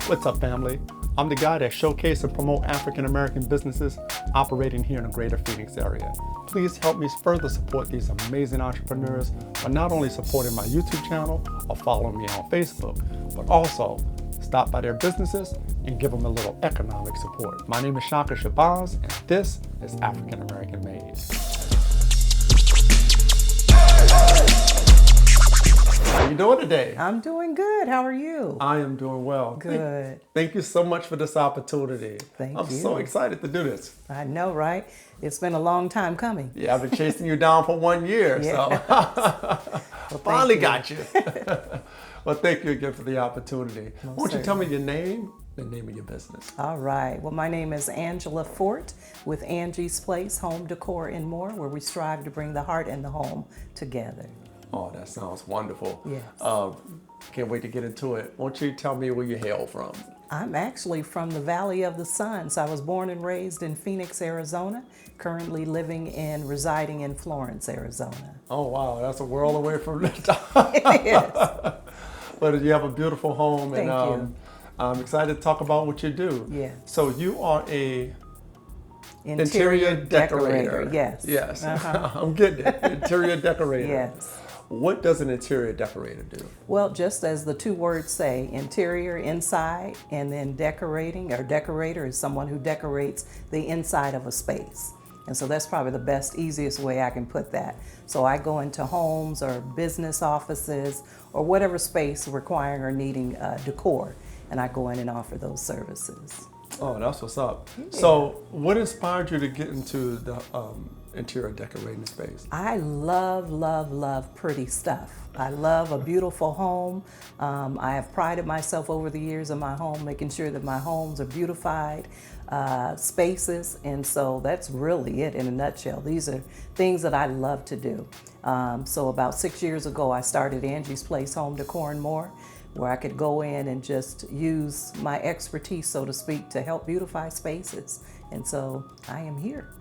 What's up, family? I'm the guy that showcases and promote African-American businesses operating here in the greater Phoenix area. Please help me further support these amazing entrepreneurs by not only supporting my YouTube channel or following me on Facebook, but also stop by their businesses and give them a little economic support. My name is Shaka Shabazz, and this is African-American-Made. How you doing today? I'm doing good. How are you? I am doing well. Good. Thank you so much for this opportunity. Thank I'm you. so excited to do this. I know, right? It's been a long time coming. Yeah, I've been chasing you down for 1 year, Yeah. so finally got you. Well, thank you again for the opportunity. Won't you tell me your name, the name of your business? All right. Well, my name is Angela Fort with Angie's Place Home Decor and More, where we strive to bring the heart and the home together. Oh, that sounds wonderful. Yes. Can't wait to get into it. Won't you tell me where you hail from? I'm actually from the Valley of the Sun. So I was born and raised in Phoenix, Arizona, currently living and residing in Florence, Arizona. Oh, wow. That's a world away from the top. Yes. But you have a beautiful home. Thank and you. I'm excited to talk about what you do. Yeah. So you are a Interior decorator. Yes. Yes. Uh-huh. I'm getting it. Interior decorator. Yes. What does an interior decorator do? Well, just as the two words say, interior, inside, and then decorating or decorator is someone who decorates the inside of a space. And so that's probably the best, easiest way I can put that. So I go into homes or business offices or whatever space requiring or needing decor, and I go in and offer those services. Oh, that's what's up. Yeah. So what inspired you to get into the interior decorating space? I love pretty stuff. I love a beautiful home. I have prided myself over the years in my home, making sure that my homes are beautified spaces. And so that's really it in a nutshell. These are things that I love to do. So about 6 years ago, I started Angie's Place Home Decor and More, where I could go in and just use my expertise, so to speak, to help beautify spaces. And so I am here.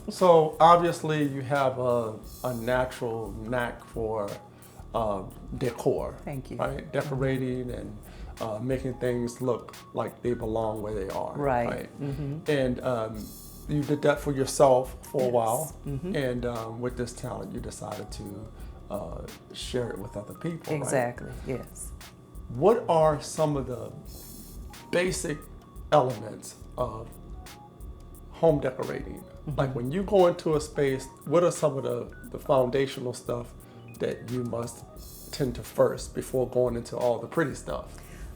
So obviously you have a natural knack for decor. Thank you. Right? Decorating and making things look like they belong where they are. Right. Mm-hmm. And you did that for yourself for a while. Mm-hmm. And with this talent, you decided to share it with other people. Exactly, right? yes. What are some of the basic elements of home decorating? Mm-hmm. Like when you go into a space, what are some of the foundational stuff that you must tend to first before going into all the pretty stuff?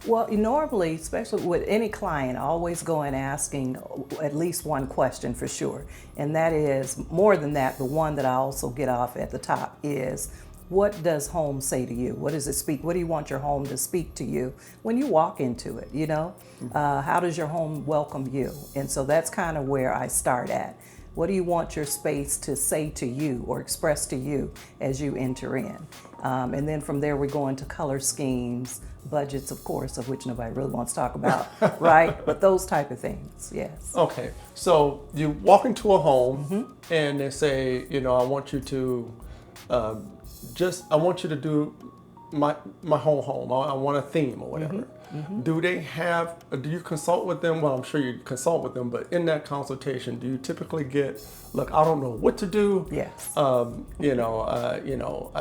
Well, normally, especially with any client, I always go in asking at least one question for sure. And that is, more than that, the one that I also get off at the top is, what does home say to you? What does it speak? What do you want your home to speak to you when you walk into it, you know? How does your home welcome you? And so that's kind of where I start at. What do you want your space to say to you or express to you as you enter in? And then from there we go into color schemes, budgets, of course, of which nobody really wants to talk about, right? But those type of things, yes. Okay, so you walk into a home Mm-hmm. and they say, you know, I want you to I want you to do my whole home. I want a theme or whatever. Mm-hmm. Do you consult with them? Well, I'm sure you consult with them, but in that consultation, do you typically get, look, I don't know what to do. Yes. I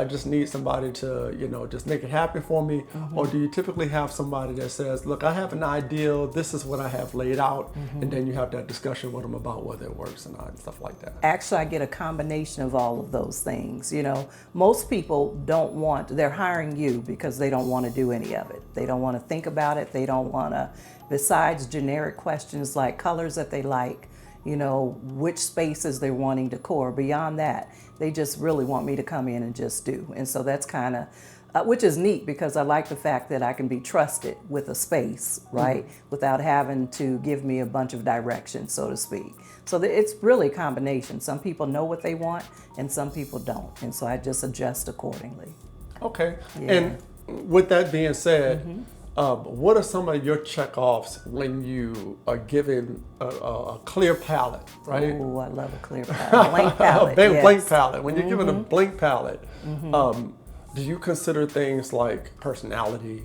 just need somebody to, just make it happen for me. Mm-hmm. Or do you typically have somebody that says, look, I have an idea, this is what I have laid out, and then you have that discussion with them about whether it works or not and stuff like that? Actually, I get a combination of all of those things. You know, most people they're hiring you because they don't want to do any of it. They don't want to think about it. They don't want to, besides generic questions like colors that they like, which spaces they're wanting decor. Beyond that, they just really want me to come in and just do. And so that's kind of, which is neat because I like the fact that I can be trusted with a space, right? Mm-hmm. Without having to give me a bunch of directions, so to speak. So it's really a combination. Some people know what they want and some people don't. And so I just adjust accordingly. Okay. Yeah. And with that being said, what are some of your checkoffs when you are given a clear palette, right? Oh, I love a clear palette. Blank palette. Blank palette. When you're given a blank palette, do you consider things like personality,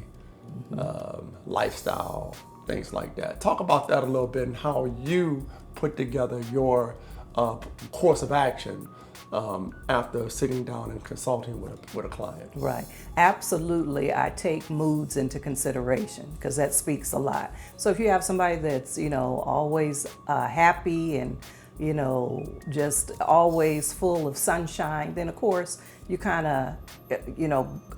lifestyle, things like that. Talk about that a little bit and how you put together your course of action after sitting down and consulting with a client. Right. Absolutely. I take moods into consideration because that speaks a lot. So if you have somebody that's, always happy and, just always full of sunshine, then of course you kind of,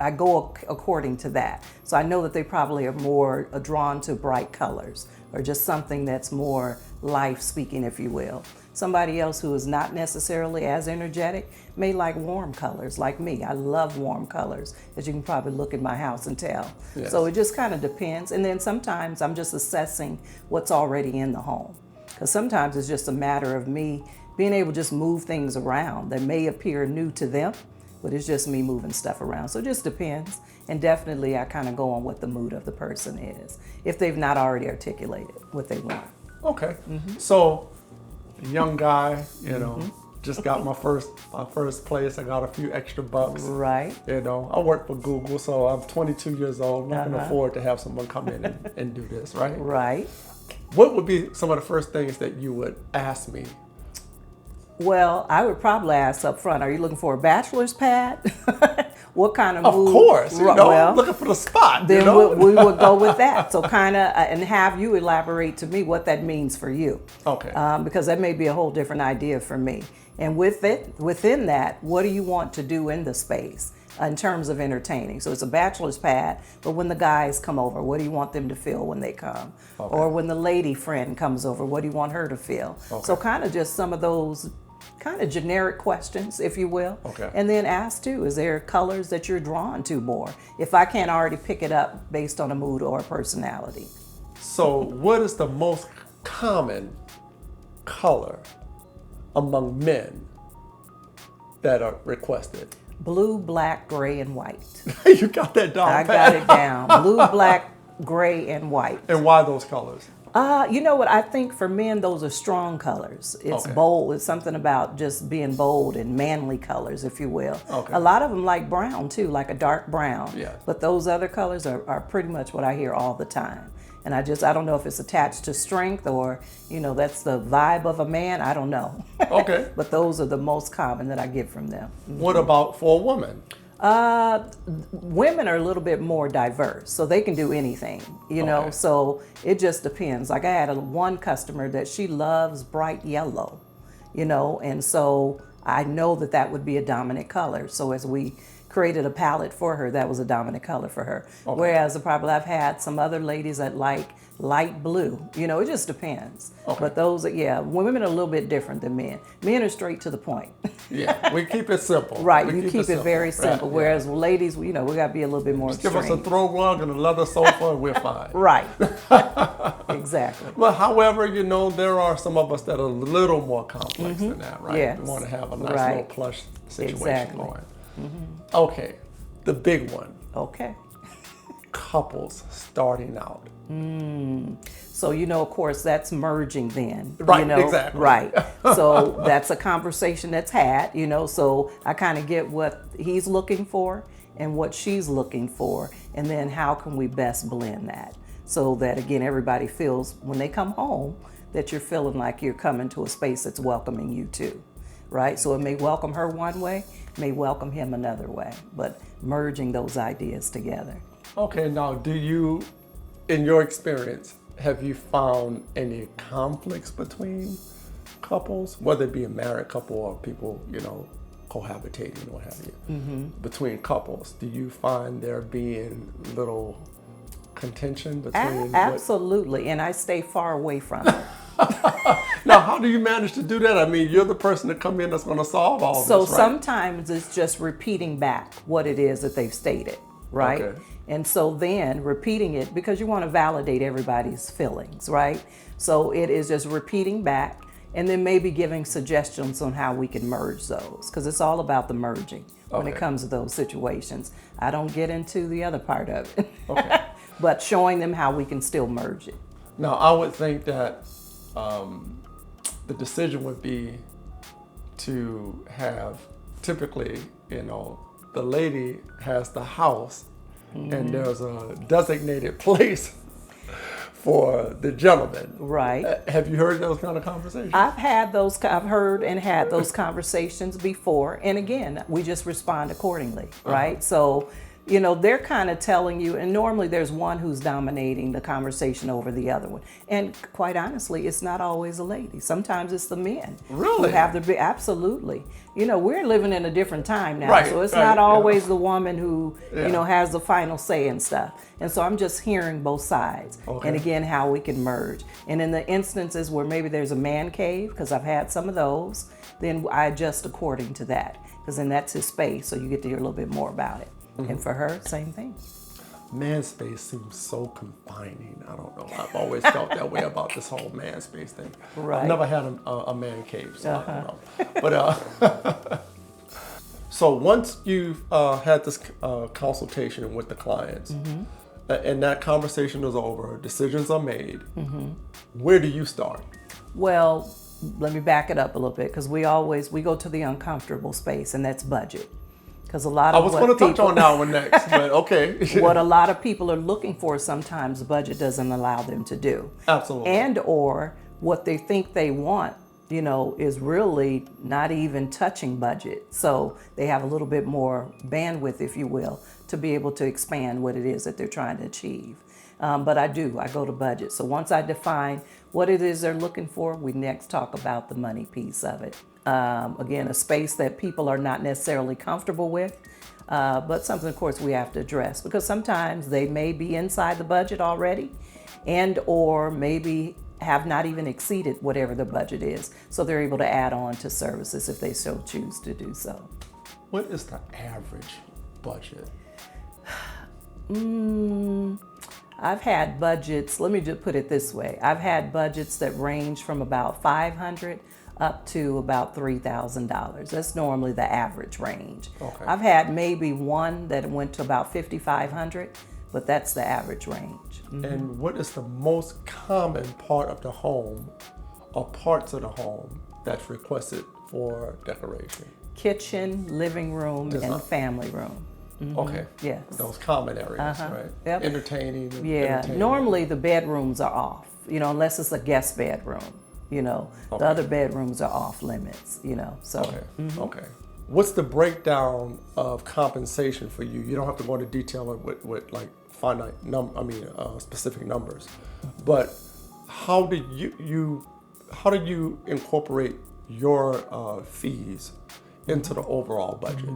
I go according to that. So I know that they probably are more drawn to bright colors or just something that's more life speaking, if you will. Somebody else who is not necessarily as energetic may like warm colors, like me. I love warm colors, as you can probably look at my house and tell. Yes. So it just kind of depends. And then sometimes I'm just assessing what's already in the home. Because sometimes it's just a matter of me being able to just move things around that may appear new to them, but it's just me moving stuff around. So it just depends. And definitely I kind of go on what the mood of the person is, if they've not already articulated what they want. Okay. So, young guy, just got my first place. I got a few extra bucks. Right. I work for Google, so I'm 22 years old. I'm not going to afford to have someone come in and do this, right? Right. What would be some of the first things that you would ask me? Well, I would probably ask up front, are you looking for a bachelor's pad? What kind of Of mood? course, Well, I'm looking for the spot. Then we would go with that. So kind of, and have you elaborate to me what that means for you. Okay. Because that may be a whole different idea for me. And within that, what do you want to do in the space in terms of entertaining? So it's a bachelor's pad, but when the guys come over, what do you want them to feel when they come? Okay. Or when the lady friend comes over, what do you want her to feel? Okay. So kind of just some of those kind of generic questions, if you will. Okay. And then ask too, is there colors that you're drawn to more? If I can't already pick it up based on a mood or a personality. So what is the most common color among men that are requested? Blue, black, gray, and white. You got that down. I got it down. Blue, black, gray, and white. And why those colors? You know what? I think for men, those are strong colors. It's Okay. bold. It's something about just being bold and manly colors, if you will. Okay. A lot of them like brown too, like a dark brown. Yeah. But those other colors are pretty much what I hear all the time. And I don't know if it's attached to strength or, that's the vibe of a man. I don't know. Okay. But those are the most common that I get from them. What about for a woman? Women are a little bit more diverse, so they can do anything, Okay. so it just depends. Like I had one customer that she loves bright yellow, and so I know that would be a dominant color. So as we created a palette for her, that was a dominant color for her. Okay. Whereas I've had some other ladies that like light blue, it just depends. Okay. But women are a little bit different than men. Men are straight to the point. Yeah, we keep it simple. Right, We you keep it very simple. Right, Whereas ladies, we got to be a little bit more Just give us a extreme. throw rug and a leather sofa and we're fine. Right. Exactly. Well, however, there are some of us that are a little more complex than that, right? Yes. We want to have a nice Right. little plush situation Exactly. going. Okay, the big one, Okay. couples starting out. So, of course, that's merging then. Right, exactly. Right. So that's a conversation that's had, so I kind of get what he's looking for and what she's looking for. And then how can we best blend that so that, again, everybody feels when they come home that you're feeling like you're coming to a space that's welcoming you too. Right? So it may welcome her one way, may welcome him another way, but merging those ideas together. Okay, now do you, in your experience, have you found any conflicts between couples, whether it be a married couple or people, cohabitating or what have you, between couples? Do you find there being little contention between? Absolutely, and I stay far away from it. Now, how do you manage to do that? I mean, you're the person to come in that's going to solve all So this, right? sometimes it's just repeating back what it is that they've stated, right? Okay. And so then repeating it because you want to validate everybody's feelings, right? So it is just repeating back and then maybe giving suggestions on how we can merge those because it's all about the merging when it Okay. comes to those situations. I don't get into the other part of it, Okay. but showing them how we can still merge it. Now, I would think that the decision would be to have, typically, the lady has the house and there's a designated place for the gentleman. Right. Have you heard those kind of conversations? I've heard and had those conversations before. And again, we just respond accordingly, right? So, you know, they're kind of telling you, and normally there's one who's dominating the conversation over the other one. And quite honestly, it's not always a lady. Sometimes it's the men. Really? Who have the, absolutely. You know, we're living in a different time now. Right, So it's right, not always yeah. the woman who, you know, has the final say and stuff. And so I'm just hearing both sides. Okay. And again, how we can merge. And in the instances where maybe there's a man cave, because I've had some of those, then I adjust according to that. Because then that's his space, so you get to hear a little bit more about it. And for her, same thing. Man space seems so confining. I don't know. I've always felt that way about this whole man space thing. Right. I've never had a man cave, so I don't know. But so once you've had this consultation with the clients, and that conversation is over, decisions are made, where do you start? Well, let me back it up a little bit, because we go to the uncomfortable space, and that's budget. Because a lot of I was going to touch on that one next, but okay. What a lot of people are looking for, sometimes budget doesn't allow them to do. Absolutely. And or what they think they want, you know, is really not even touching budget. So they have a little bit more bandwidth, if you will, to be able to expand what it is that they're trying to achieve. But I go to budget. So once I define what it is they're looking for, we next talk about the money piece of it. Again, a space that people are not necessarily comfortable with, but something, of course, we have to address, because sometimes they may be inside the budget already, and or maybe have not even exceeded whatever the budget is. So they're able to add on to services if they so choose to do so. What is the average budget? I've had budgets, let me just put it this way. I've had budgets that range from about $500 up to about $3,000. That's normally the average range. Okay. I've had maybe one that went to about $5,500, but that's the average range. And what is the most common part of the home or parts of the home that's requested for decoration? Kitchen, living room, Design. and family room. Okay. Yes. Those common areas, right? Yep. Entertaining. Yeah, entertainment. normally the bedrooms are off, you know, unless it's a guest bedroom, you know. Okay. The other bedrooms are off limits, you know, so. Okay. Okay. What's the breakdown of compensation for you? You don't have to go into detail with like specific numbers, but how do you incorporate your fees into the overall budget?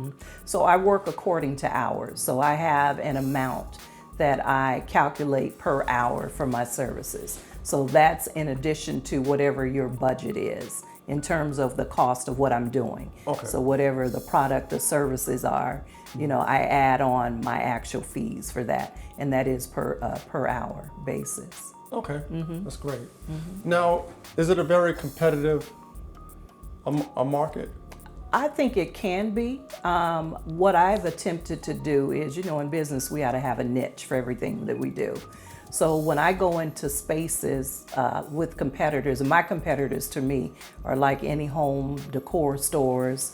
So I work according to hours. So I have an amount that I calculate per hour for my services. So that's in addition to whatever your budget is in terms of the cost of what I'm doing. Okay. So whatever the product or services are, you know, I add on my actual fees for that, and that is per hour basis. Okay, that's great. Now, is it a very competitive a market? I think it can be. What I've attempted to do is, you know, in business, we ought to have a niche for everything that we do. So when I go into spaces with competitors, and my competitors to me are like any home decor stores,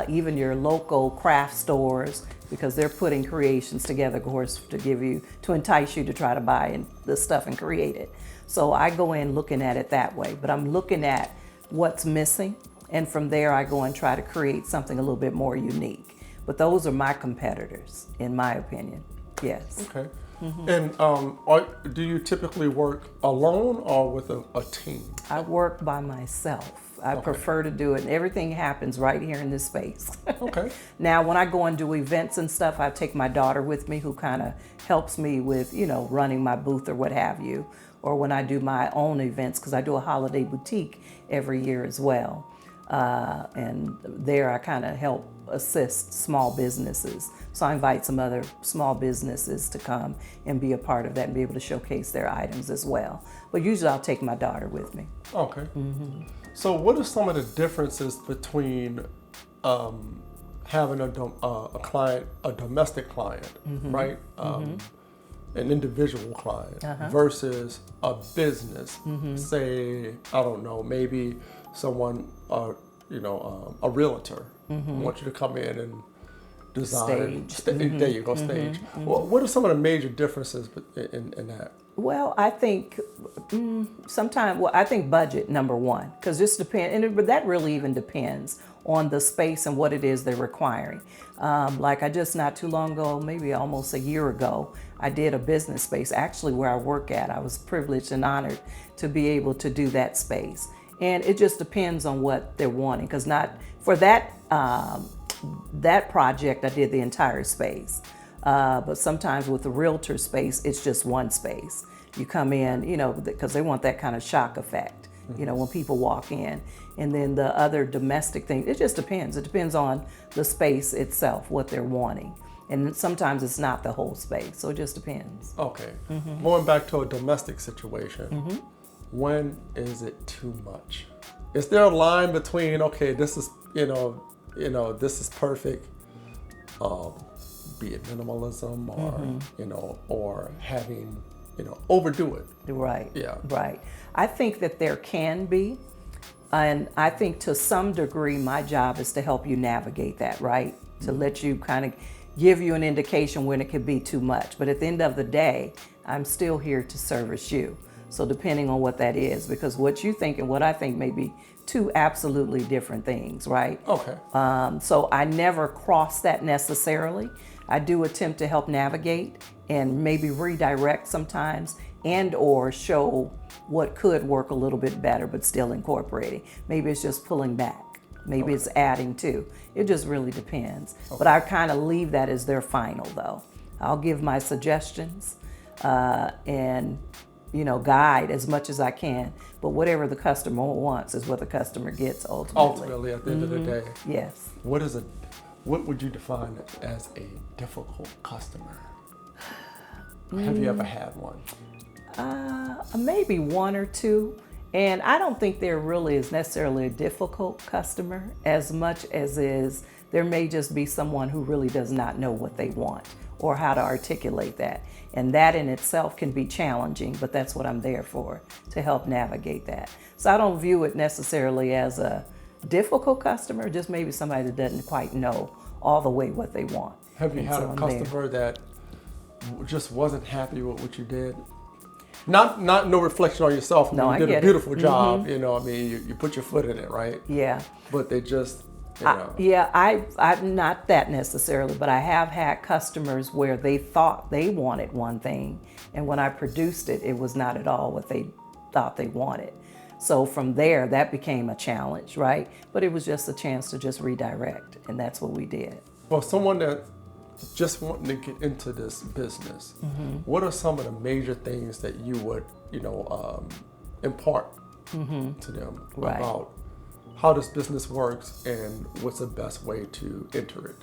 even your local craft stores, because they're putting creations together, of course, to entice you to try to buy the stuff and create it. So I go in looking at it that way, but I'm looking at what's missing. And from there, I go and try to create something a little bit more unique. But those are my competitors, in my opinion. Yes. Okay. And do you typically work alone or with a team? I work by myself. I prefer to do it, and everything happens right here in this space. Okay. Now, when I go and do events and stuff, I take my daughter with me, who kind of helps me with, you know, running my booth or what have you. Or when I do my own events, because I do a holiday boutique every year as well. And there I kind of help assist small businesses. So I invite some other small businesses to come and be a part of that and be able to showcase their items as well. But usually I'll take my daughter with me. Okay. So what are some of the differences between having a client, a domestic client, right? An individual client versus a business, say, I don't know, maybe someone, a realtor wants you to come in and design. Stage. There you go, stage. Well, what are some of the major differences in that? Well, I think sometimes, well, I think budget number one, because just depend, but that really even depends on the space and what it is they're requiring. Like I just not too long ago, maybe almost a year ago, I did a business space actually where I work at. I was privileged and honored to be able to do that space, and it just depends on what they're wanting. Because not for that that project, I did the entire space. But sometimes with the realtor space, it's just one space. You come in, you know, because they want that kind of shock effect, you know, when people walk in. And then the other domestic thing, it just depends. It depends on the space itself, what they're wanting. And sometimes it's not the whole space, so it just depends. Okay. Going back to a domestic situation, when is it too much? Is there a line between, okay, this is, this is perfect, be it minimalism or, or having, overdo it? Right. Yeah. Right. I think that there can be. And I think to some degree, my job is to help you navigate that, right? To let you kind of give you an indication when it could be too much. But at the end of the day, I'm still here to service you. So depending on what that is, because what you think and what I think may be two absolutely different things, right? Okay. So I never cross that necessarily. I do attempt to help navigate and maybe redirect sometimes and or show what could work a little bit better but still incorporating. Maybe it's just pulling back. Maybe it's adding to. It just really depends. But I kind of leave that as their final though. I'll give my suggestions and guide as much as I can. But whatever the customer wants is what the customer gets ultimately. Ultimately, at the end of the day. Yes. What would you define as a difficult customer? Have you ever had one? Maybe one or two. And I don't think there really is necessarily a difficult customer as much as is there may just be someone who really does not know what they want or how to articulate that. And that in itself can be challenging, but that's what I'm there for, to help navigate that. So I don't view it necessarily as a difficult customer, just maybe somebody that doesn't quite know all the way what they want. Have you had a customer that just wasn't happy with what you did? Not no reflection on yourself. No, you did a beautiful job. You put your foot in it, right? Yeah. But they just, I'm not that necessarily, but I have had customers where they thought they wanted one thing, and when I produced it, it was not at all what they thought they wanted. So from there, that became a challenge, right? But it was just a chance to just redirect, and that's what we did. For someone that just wanting to get into this business, what are some of the major things that you would, impart to them about how this business works and what's the best way to enter it?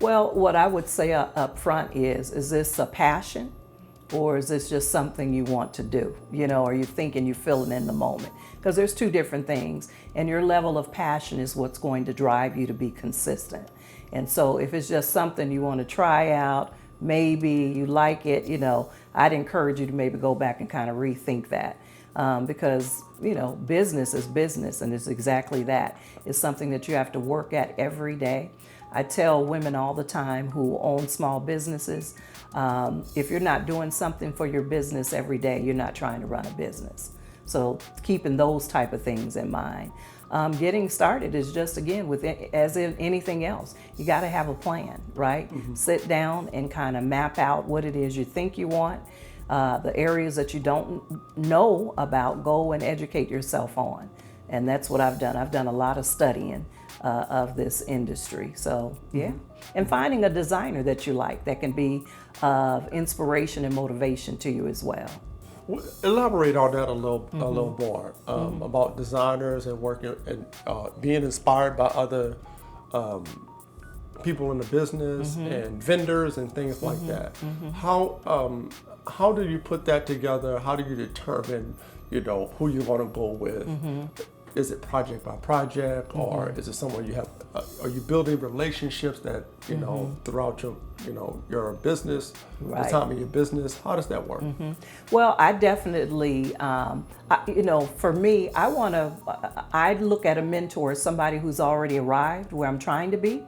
Well, what I would say up front is this a passion? Or is this just something you want to do? Are you thinking you're feeling in the moment? Because there's two different things. And your level of passion is what's going to drive you to be consistent. And so if it's just something you want to try out, maybe you like it, I'd encourage you to maybe go back and kind of rethink that. Because, business is business, and it's exactly that. It's something that you have to work at every day. I tell women all the time who own small businesses, if you're not doing something for your business every day, you're not trying to run a business. So keeping those type of things in mind. Getting started is just, again, as in anything else, you got to have a plan, right? Sit down and kind of map out what it is you think you want. The areas that you don't know about, go and educate yourself on. And that's what I've done. I've done a lot of studying of this industry. So, yeah. And finding a designer that you like that can be of inspiration and motivation to you as well. Elaborate on that a little more about designers and working and being inspired by other people in the business and vendors and things like that. How do you put that together? How do you determine, who you want to go with? Is it project by project, or is it someone you have? Are you building relationships that throughout your business, the time of your business? How does that work? Well, I definitely, for me, I look at a mentor as somebody who's already arrived where I'm trying to be,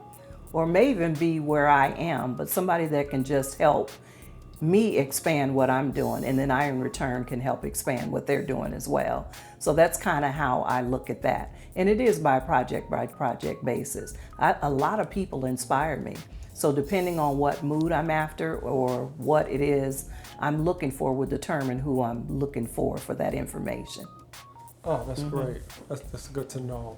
or may even be where I am, but somebody that can just help me expand what I'm doing, and then I in return can help expand what they're doing as well. So that's kind of how I look at that. And it is by project basis. A lot of people inspire me. So depending on what mood I'm after or what it is I'm looking for will determine who I'm looking for that information. Oh, that's great. That's good to know.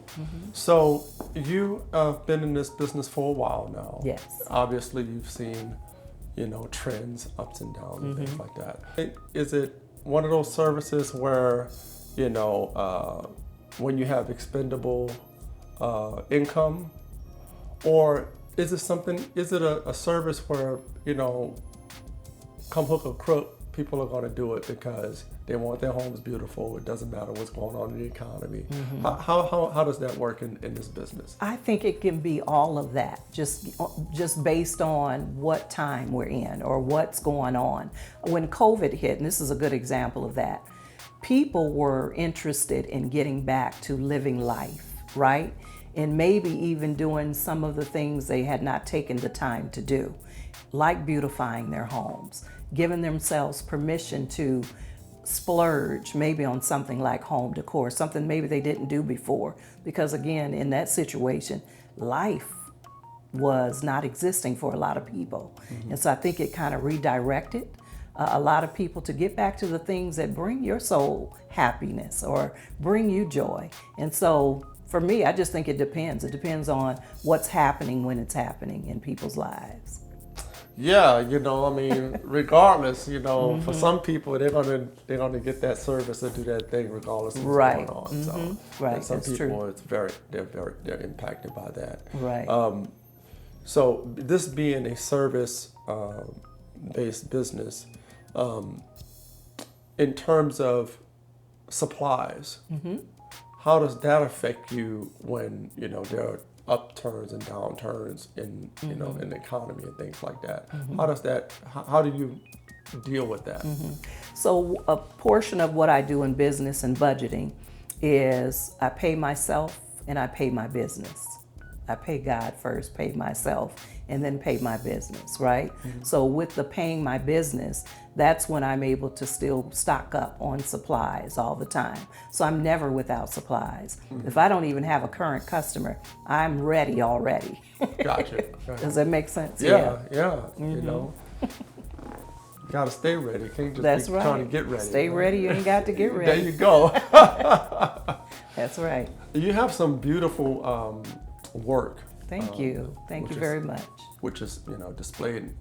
So you have been in this business for a while now. Yes. Obviously, you've seen, trends, ups and downs, and things like that. Is it one of those services where, when you have expendable income, or is it a service where, come hook or crook, people are going to do it because they want their homes beautiful. It doesn't matter what's going on in the economy. How does that work in this business? I think it can be all of that, just based on what time we're in or what's going on. When COVID hit, and this is a good example of that, people were interested in getting back to living life, right? And maybe even doing some of the things they had not taken the time to do, like beautifying their homes, giving themselves permission to splurge maybe on something like home decor, something maybe they didn't do before. Because again, in that situation, life was not existing for a lot of people. And so I think it kind of redirected a lot of people to get back to the things that bring your soul happiness or bring you joy. And so for me, I just think it depends. It depends on what's happening when it's happening in people's lives. Yeah, regardless, for some people they're gonna get that service and do that thing regardless of what's going on. So, right. And some That's people, true. they're impacted by that. Right. So this being a service based business, in terms of supplies, how does that affect you when there are upturns and downturns in in the economy and things like that? How do you deal with that? So a portion of what I do in business and budgeting is I pay myself and I pay my business. I pay God first, pay myself, and then pay my business, right? So with the paying my business, that's when I'm able to still stock up on supplies all the time. So I'm never without supplies. If I don't even have a current customer, I'm ready already. Gotcha. Does that make sense? Yeah. You gotta stay ready. You can't just be trying to get ready. Stay ready, you ain't got to get ready. There you go. That's right. You have some beautiful work. Thank you. Thank you very much. Which is, displayed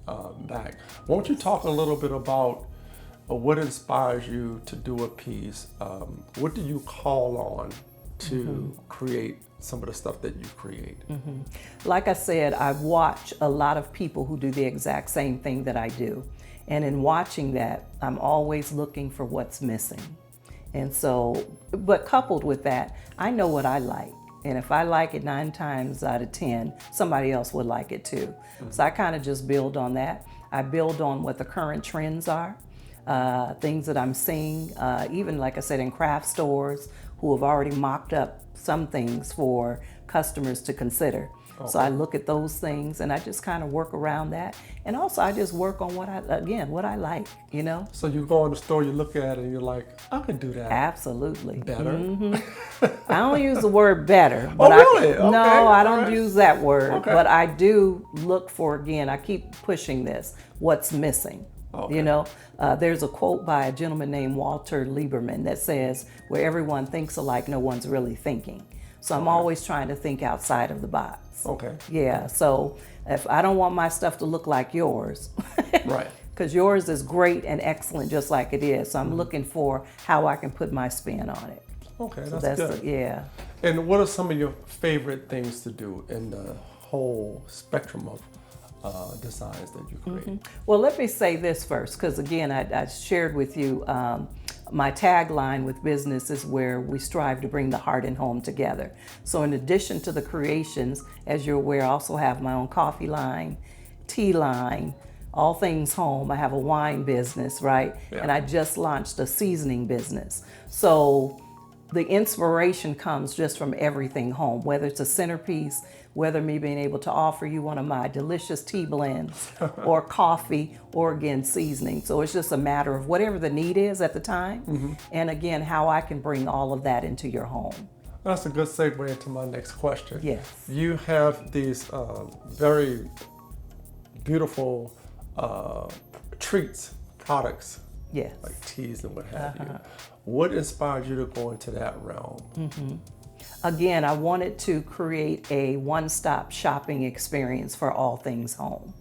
back. Won't you talk a little bit about what inspires you to do a piece? What do you call on to create some of the stuff that you create? Like I said, I watch a lot of people who do the exact same thing that I do. And in watching that, I'm always looking for what's missing. And so, but coupled with that, I know what I like. And if I like it 9 times out of 10, somebody else would like it too. So I kind of just build on that. I build on what the current trends are, things that I'm seeing, even like I said, in craft stores who have already mocked up some things for customers to consider. Okay. So I look at those things and I just kind of work around that. And also I just work on what I like, So you go in the store, you look at it and you're like, I could do that. Absolutely. Better? I don't use the word better. But really? Okay. No, I don't use that word. Okay. But I do look for, again, I keep pushing this, what's missing. Okay. There's a quote by a gentleman named Walter Lieberman that says, where everyone thinks alike, no one's really thinking. So I'm always trying to think outside of the box. Okay. Yeah, so if I don't want my stuff to look like yours, right? Because yours is great and excellent just like it is. So I'm looking for how I can put my spin on it. Okay, so that's good. Yeah. And what are some of your favorite things to do in the whole spectrum of designs that you create? Well, let me say this first, because again, I shared with you my tagline with business is where we strive to bring the heart and home together. So in addition to the creations, as you're aware, I also have my own coffee line, tea line, all things home. I have a wine business, right? Yeah. And I just launched a seasoning business. So the inspiration comes just from everything home, whether it's a centerpiece, whether me being able to offer you one of my delicious tea blends or coffee or again seasoning. So it's just a matter of whatever the need is at the time. And again, how I can bring all of that into your home. That's a good segue into my next question. Yes. You have these very beautiful treats, products, Yes. like teas and what have you. What inspired you to go into that realm? Again, I wanted to create a one-stop shopping experience for all things home.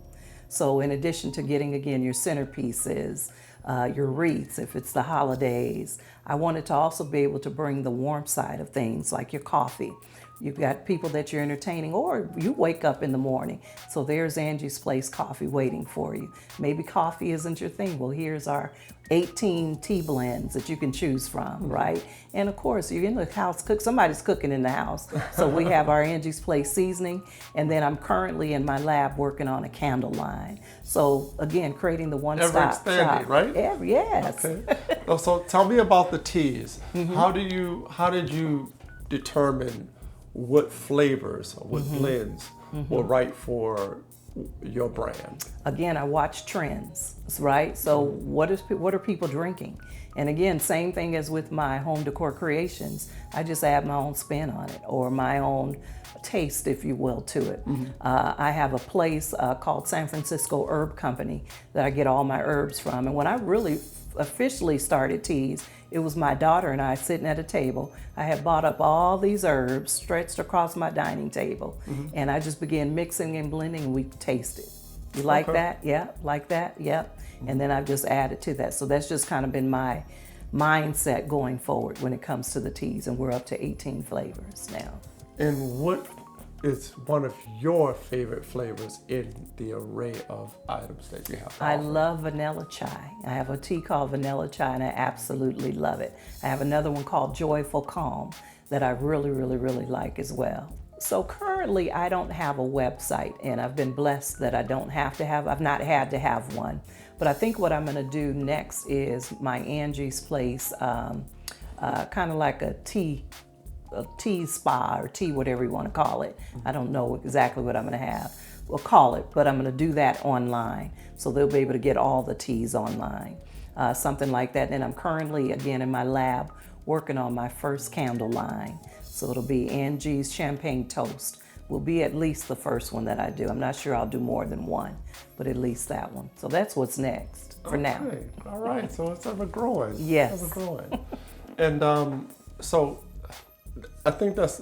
So in addition to getting, again, your centerpieces, your wreaths, if it's the holidays, I wanted to also be able to bring the warm side of things, like your coffee. You've got people that you're entertaining, or you wake up in the morning. So there's Angie's Place coffee waiting for you. Maybe coffee isn't your thing. Well, here's our 18 tea blends that you can choose from, right? And of course, you're in the house, somebody's cooking in the house. So we have our Angie's Place seasoning, and then I'm currently in my lab working on a candle line. So again, creating the one-stop shop. Right? Yes. Okay. So tell me about the teas. How did you determine what flavors or what blends were right for your brand? Again, I watch trends, right? So what are people drinking? And again, same thing as with my home decor creations. I just add my own spin on it, or my own taste, if you will, to it. I have a place called San Francisco Herb Company that I get all my herbs from. And when I really officially started teas, it was my daughter and I sitting at a table. I had bought up all these herbs stretched across my dining table, and I just began mixing and blending, and we tasted. You like that? Yeah. Like that? Yep. And then I've just added to that. So that's just kind of been my mindset going forward when it comes to the teas, and we're up to 18 flavors now. And what is one of your favorite flavors in the array of items that you have to I offer? love vanilla chai. I have a tea called vanilla chai, and I absolutely love it. I have another one called Joyful Calm that I really, really, really like as well. So currently I don't have a website, and I've been blessed that I've not had to have one. But I think what I'm gonna do next is my Angie's Place, kind of like a tea spa or tea, whatever you want to call it. I don't know exactly what I'm going to have. We'll call it, but I'm going to do that online. So they'll be able to get all the teas online, something like that. And I'm currently, again, in my lab working on my first candle line. So it'll be Angie's Champagne Toast. Will be at least the first one that I do. I'm not sure I'll do more than one, but at least that one. So that's what's next for now. All right. So it's ever growing. Yes. Ever growing. And so I think that's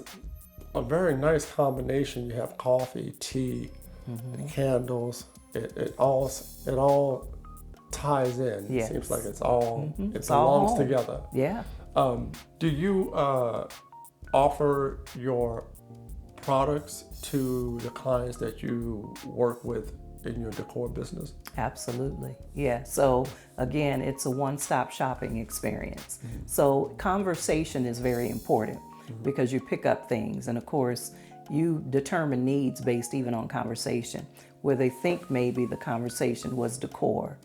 a very nice combination. You have coffee, tea, and candles. It all ties in. Yes. It seems like it's all it all belongs home. together. Yeah. Do you offer your products to the clients that you work with in your decor business? Absolutely. Yeah. So again, it's a one-stop shopping experience. So conversation is very important because you pick up things, and of course you determine needs based even on conversation, where they think maybe the conversation was decor.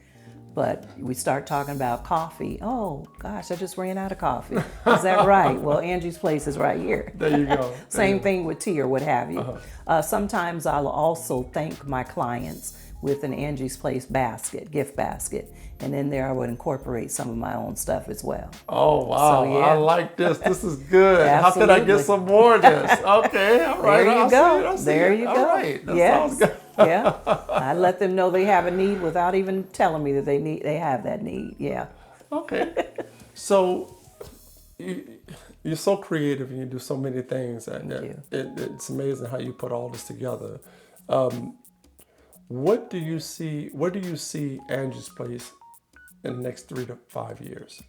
But we start talking about coffee. Oh gosh, I just ran out of coffee. Is that right? Well, Angie's Place is right here. There you go. Same thing with tea or what have you. Sometimes I'll also thank my clients with an Angie's Place basket, gift basket. And in there I would incorporate some of my own stuff as well. Oh, wow. So, yeah. I like this. This is good. How can I get Absolutely. some more of this? Okay, all right. There you I'll go. see it. There you All go. right. That Yes. sounds good. Yeah. I let them know they have a need without even telling me that they have that need. Yeah. Okay. So you're so creative and you do so many things. And Thank you. it's amazing how you put all this together. Where do you see Angie's Place in the next 3 to 5 years?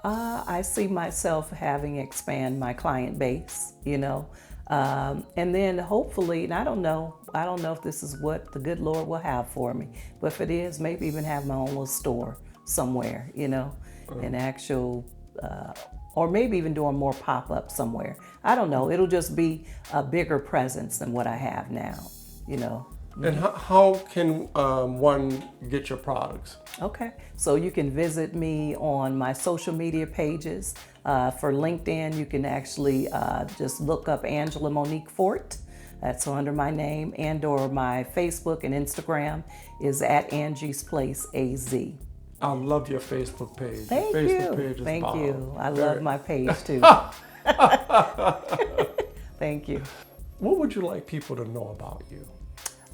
I see myself having expand my client base, and then hopefully, and I don't know if this is what the good Lord will have for me, but if it is, maybe even have my own little store somewhere, an actual, or maybe even doing more pop-up somewhere. I don't know. It'll just be a bigger presence than what I have now, And how can one get your products? Okay, so you can visit me on my social media pages. For LinkedIn, you can actually just look up Angela Monique Fort. That's under my name, and or my Facebook and Instagram is at Angie's Place AZ. I love your Facebook page. Thank your Facebook you. Page is Thank bomb. you. I love my page too. Thank you. What would you like people to know about you?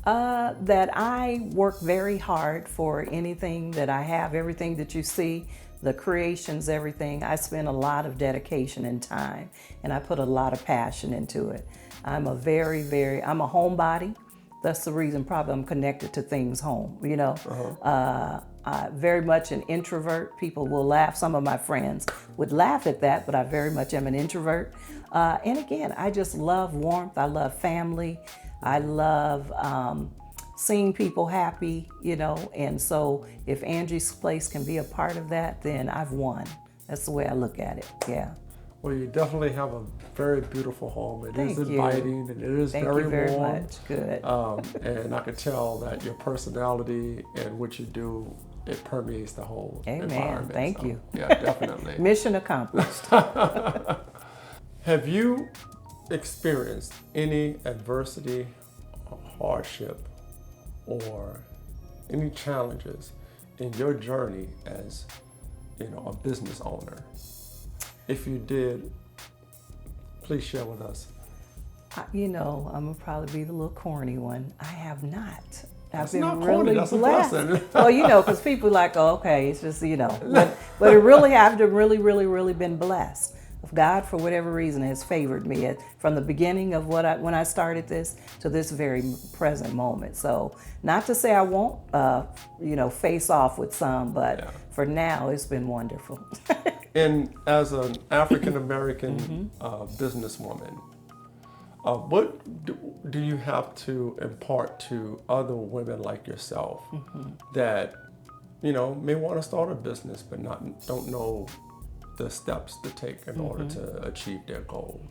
That I work very hard for anything that I have, everything that you see, the creations, everything. I spend a lot of dedication and time, and I put a lot of passion into it. I'm a I'm a homebody. That's the reason probably I'm connected to things home, you know. Very much an introvert. People will laugh. Some of my friends would laugh at that, but I very much am an introvert. And again, I just love warmth. I love family. I love seeing people happy, you know. And so if Angie's Place can be a part of that, then I've won. That's the way I look at it, yeah. Well, you definitely have a very beautiful home. It is Thank you. inviting and it is Thank very you very warm. much. Good. And I could tell that your personality and what you do, it permeates the whole Amen. environment. Thank So, you. Yeah, definitely. Mission accomplished. Have you experienced any adversity or hardship or any challenges in your journey as, you know, a business owner? If you did, please share with us. You know, I'm gonna probably be the little corny one. I have not. That's I've been not really corny, that's a blessed. blessing. Well, you know, because people are like, oh, okay, it's just, you know, but it really, I've really been blessed. God, for whatever reason, has favored me from the beginning of when I started this to this very present moment. So, not to say I won't, you know, face off with some, but for now, it's been wonderful. And as an African-American businesswoman, what do you have to impart to other women like yourself that, you know, may want to start a business but don't know the steps to take in order to achieve their goal?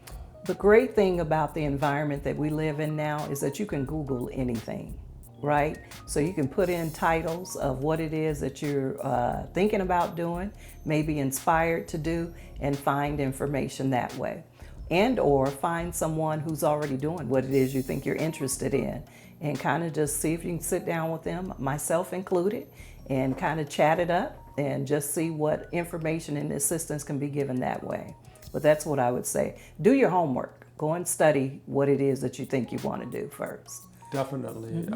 The great thing about the environment that we live in now is that you can Google anything, right? So you can put in titles of what it is that you're thinking about doing, maybe inspired to do, and find information that way. And or find someone who's already doing what it is you think you're interested in, and kind of just see if you can sit down with them, myself included, and kind of chat it up and just see what information and assistance can be given that way. But that's what I would say. Do your homework. Go and study what it is that you think you want to do first. Definitely.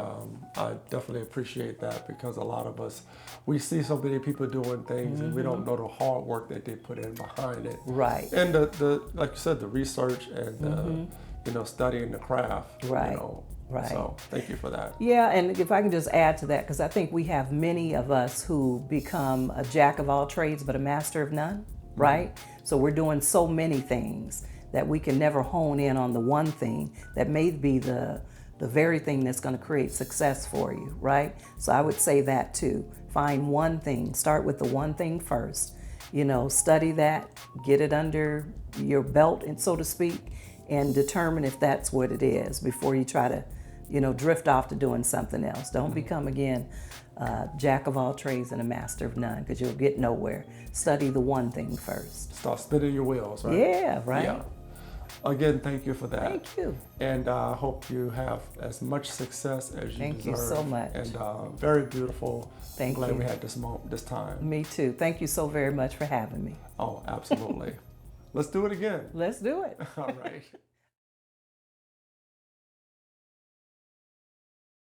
I definitely appreciate that, because a lot of us, we see so many people doing things and we don't know the hard work that they put in behind it. Right. And the like you said, the research and you know, studying the craft. Right. You know. Right. So thank you for that. Yeah, and if I can just add to that, because I think we have many of us who become a jack of all trades but a master of none, right? So we're doing so many things that we can never hone in on the one thing that may be the very thing that's going to create success for you, right? So I would say that too. Find one thing. Start with the one thing first. You know, study that, get it under your belt, and so to speak, and determine if that's what it is before you try to, you know, drift off to doing something else. Don't become, again, jack of all trades and a master of none, because you'll get nowhere. Study the one thing first. Start spinning your wheels, right? Yeah, right. Yeah. Again, thank you for that. Thank you. And I hope you have as much success as you Thank deserve. you so much. And very beautiful. Thank I'm glad you. we had this time. Me too. Thank you so very much for having me. Oh, absolutely. Let's do it again. Let's do it. All right.